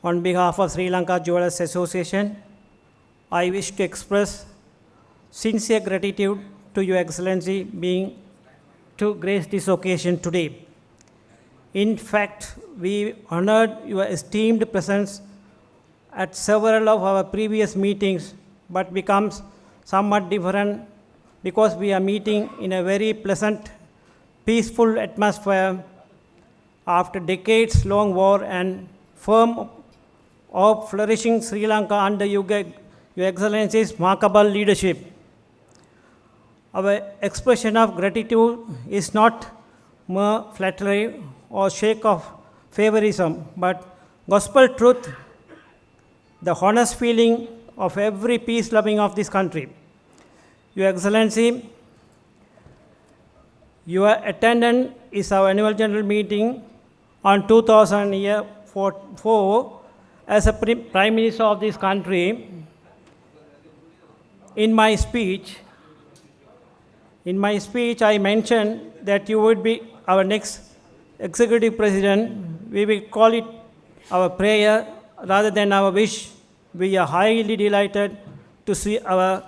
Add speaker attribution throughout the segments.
Speaker 1: On behalf of Sri Lanka Jewelers Association, I wish to express sincere gratitude to Your Excellency being to grace this occasion today. In fact, we honored your esteemed presence at several of our previous meetings, but becomes somewhat different because we are meeting in a very pleasant, peaceful atmosphere after decades-long war and firm of flourishing Sri Lanka under Your Excellency's remarkable leadership. Our expression of gratitude is not mere flattery or shake of favorism, but gospel truth, the honest feeling of every peace-loving of this country. Your Excellency, your attendance is our annual general meeting on 2004 as a Prime Minister of this country. In my speech, I mentioned that you would be our next executive president. We will call it our prayer rather than our wish. We are highly delighted to see our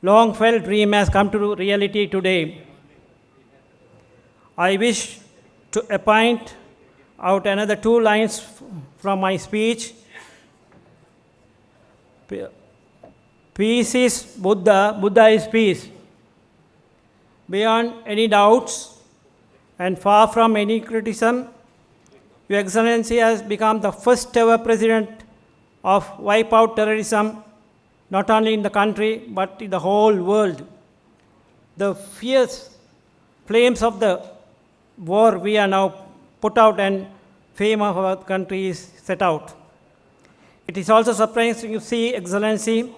Speaker 1: long-felt dream has come to reality today. I wish to point out another 2 lines from my speech. Peace is Buddha, Buddha is peace. Beyond any doubts and far from any criticism, Your Excellency has become the first ever president of wipe out terrorism, not only in the country, but in the whole world. The fierce flames of the war we are now put out and fame of our country is set out. It is also surprising to see Excellency,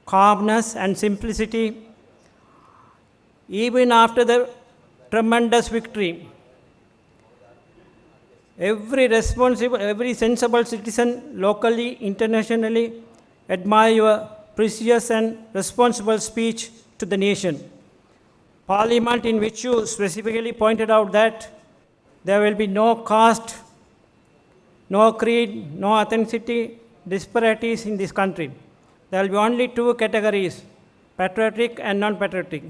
Speaker 1: calmness and simplicity even after the tremendous victory. Every sensible citizen, locally, internationally, admire your precious and responsible speech to the nation. Parliament, in which you specifically pointed out that there will be no caste, no creed, no ethnicity disparities in this country. There will be only 2 categories, patriotic and non-patriotic.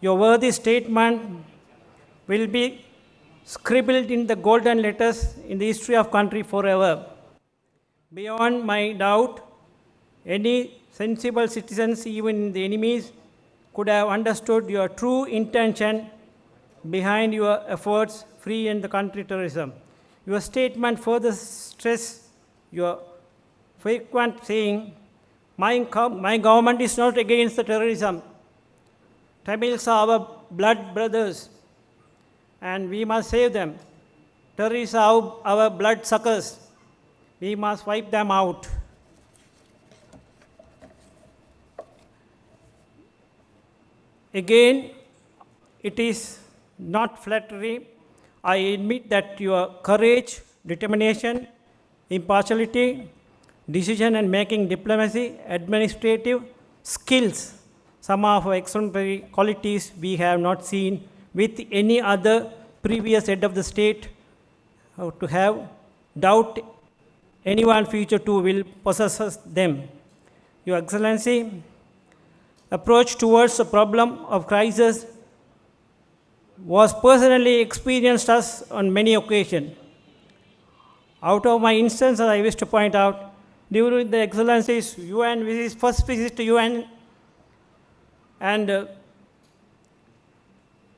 Speaker 1: Your worthy statement will be scribbled in the golden letters in the history of country forever. Beyond my doubt, any sensible citizens, even the enemies, could have understood your true intention behind your efforts free in the country terrorism. Your statement further stress your frequent saying, my government is not against the terrorism. Tamils are our blood brothers, and we must save them. Terrorists are our blood suckers. We must wipe them out. Again, it is not flattery. I admit that your courage, determination, impartiality, decision and making diplomacy, administrative skills, some of our extraordinary qualities we have not seen with any other previous head of the state. To have doubt anyone future too will possess them. Your Excellency, approach towards the problem of crisis was personally experienced us on many occasions. Out of my instance, I wish to point out, during the Excellency's first visit to UN and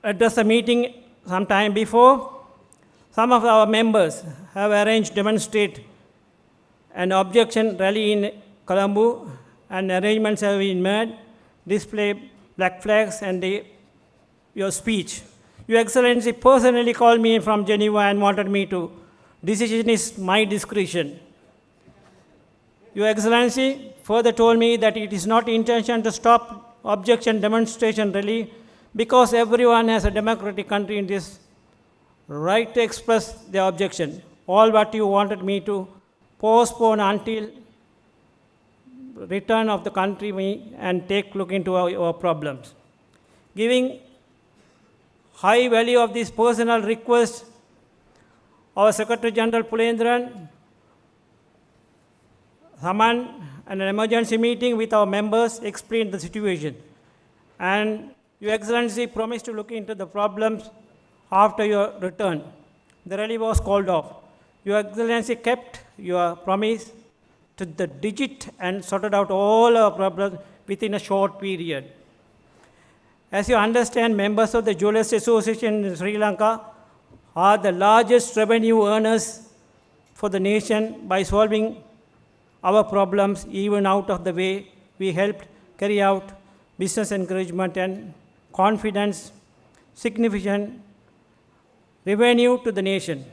Speaker 1: address a meeting some time before, some of our members have arranged demonstrate an objection rally in Colombo, and arrangements have been made, display black flags and your speech. Your Excellency personally called me from Geneva and wanted me to, decision is my discretion. Your Excellency further told me that it is not intention to stop objection demonstration rally because everyone has a democratic country in this right to express their objection. All what you wanted me to postpone until return of the country and take look into our problems. Giving high value of this personal request, our Secretary General Pulendran summoned an emergency meeting with our members, explained the situation. And Your Excellency promised to look into the problems after your return. The rally was called off. Your Excellency kept your promise to the digit and sorted out all our problems within a short period. As you understand, members of the Jewelers Association in Sri Lanka are the largest revenue earners for the nation by solving our problems even out of the way. We helped carry out business encouragement and confidence, significant revenue to the nation.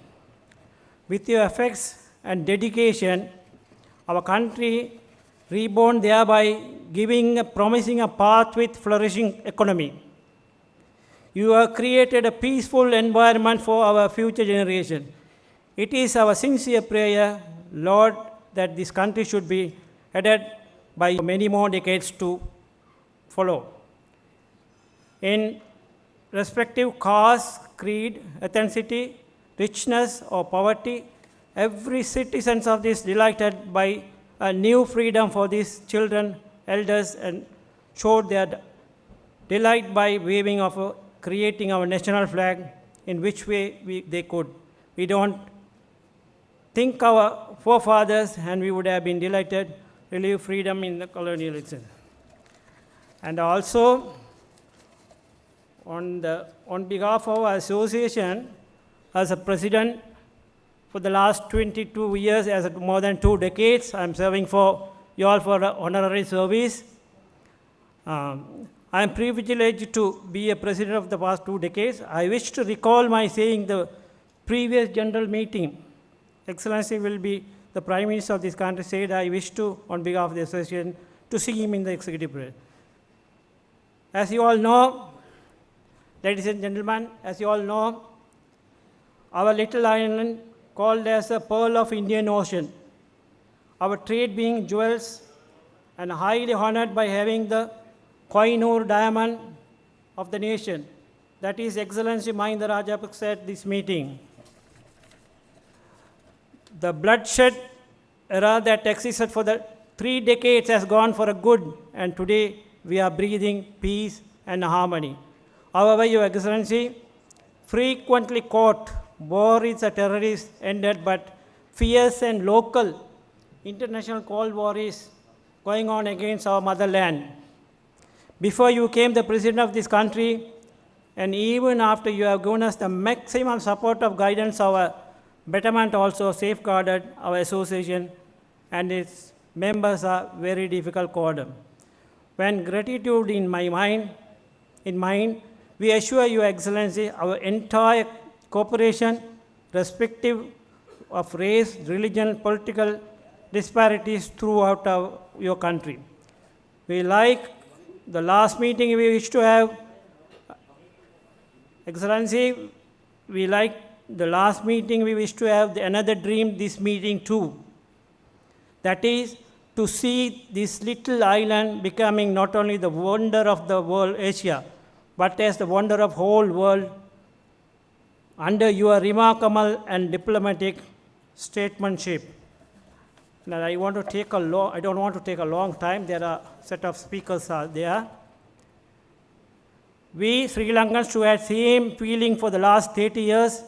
Speaker 1: With your efforts and dedication, our country reborn, thereby promising a path with flourishing economy. You have created a peaceful environment for our future generation. It is our sincere prayer, Lord, that this country should be headed by many more decades to follow. In respective caste, creed, ethnicity, richness, or poverty, every citizen of this delighted by a new freedom for these children, elders, and showed their delight by waving of creating our national flag in which way they could. We don't think our forefathers, and we would have been delighted to live freedom in the colonialism. And also, on behalf of our association, as a president for the last 22 years, as more than 2 decades, I'm serving for you all for honorary service. I am privileged to be a president of the past 2 decades. I wish to recall my saying the previous general meeting. Excellency will be the Prime Minister of this country said, I wish to, on behalf of the association, to see him in the executive branch. As you all know, ladies and gentlemen, as you all know, our little island called as a pearl of Indian Ocean, our trade being jewels and highly honored by having the Koh-i-Noor diamond of the nation. That is Excellency Mahinda Rajapaksa at this meeting. The bloodshed era that existed for the 3 decades has gone for a good, and today we are breathing peace and harmony. However, Your Excellency, frequently caught war is a terrorist ended, but fierce and local international Cold War is going on against our motherland. Before you came the president of this country, and even after you have given us the maximum support of guidance, our betterment also safeguarded our association and its members are very difficult quorum. When gratitude in mind, we assure Your Excellency our entire cooperation, respective of race, religion, political disparities throughout your country. We like the last meeting we wish to have, Excellency, we like the last meeting we wish to have another dream this meeting too. That is to see this little island becoming not only the wonder of the world, Asia, but as the wonder of whole world under your remarkable and diplomatic statesmanship. Now, I don't want to take a long time. There are a set of speakers are there. We Sri Lankans who had same feeling for the last 30 years,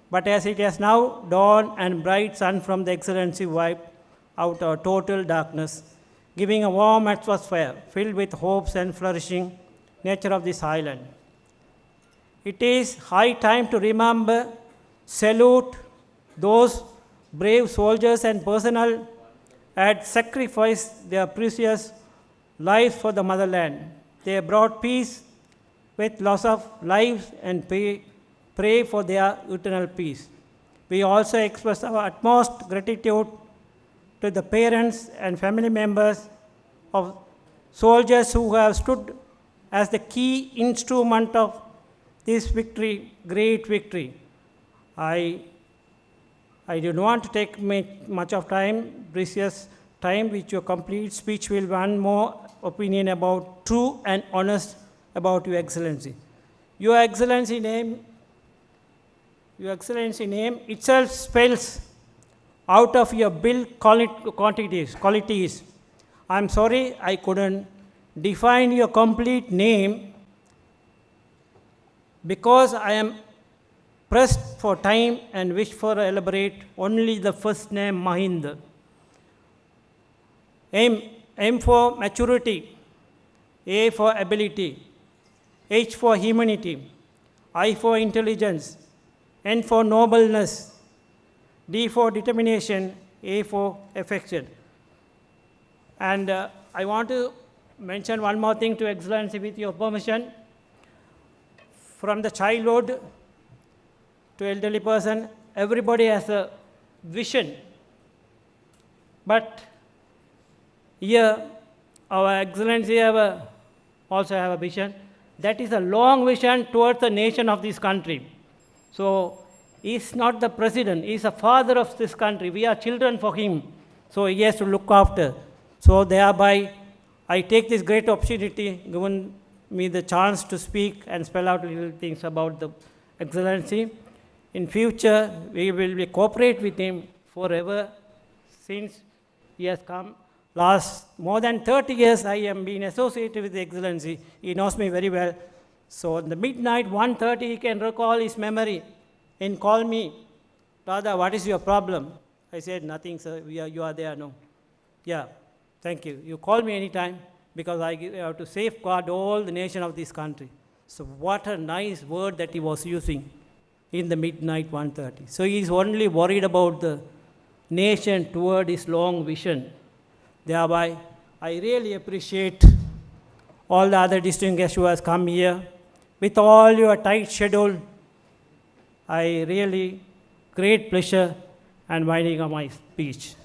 Speaker 1: but as it has now dawned and bright sun from the Excellency wiped out our total darkness, giving a warm atmosphere filled with hopes and flourishing nature of this island. It is high time to remember, salute those brave soldiers and personnel had sacrificed their precious lives for the motherland. They brought peace with loss of lives and pray for their eternal peace. We also express our utmost gratitude to the parents and family members of soldiers who have stood as the key instrument of this victory, great victory. I don't want to take much of time, precious time, which your complete speech will one more opinion about true and honest about Your Excellency. Your Excellency name itself spells out of your build qualities. I'm sorry I couldn't define your complete name because I am pressed for time and wish for elaborate only the first name Mahind. M for maturity, A for ability, H for humanity, I for intelligence, N for nobleness, D for determination, A for affection. And I want to mention one more thing to Excellency with your permission. From the childhood to elderly person, everybody has a vision. But here, our Excellency also have a vision. That is a long vision towards the nation of this country. So, he's not the president, he's a father of this country. We are children for him. So, he has to look after. So, thereby, I take this great opportunity given me the chance to speak and spell out little things about the Excellency. In future, we will cooperate with him forever since he has come. Last more than 30 years, I am being associated with the Excellency. He knows me very well. So in the midnight, 1:30, he can recall his memory and call me, Dada, what is your problem? I said, nothing, sir. You are there, no. Yeah, thank you. You call me anytime because I have to safeguard all the nation of this country. So what a nice word that he was using in the midnight 1:30. So he's only worried about the nation toward his long vision. Thereby, I really appreciate all the other distinguished guests who has come here. With all your tight schedule, I really great pleasure and winding up my speech.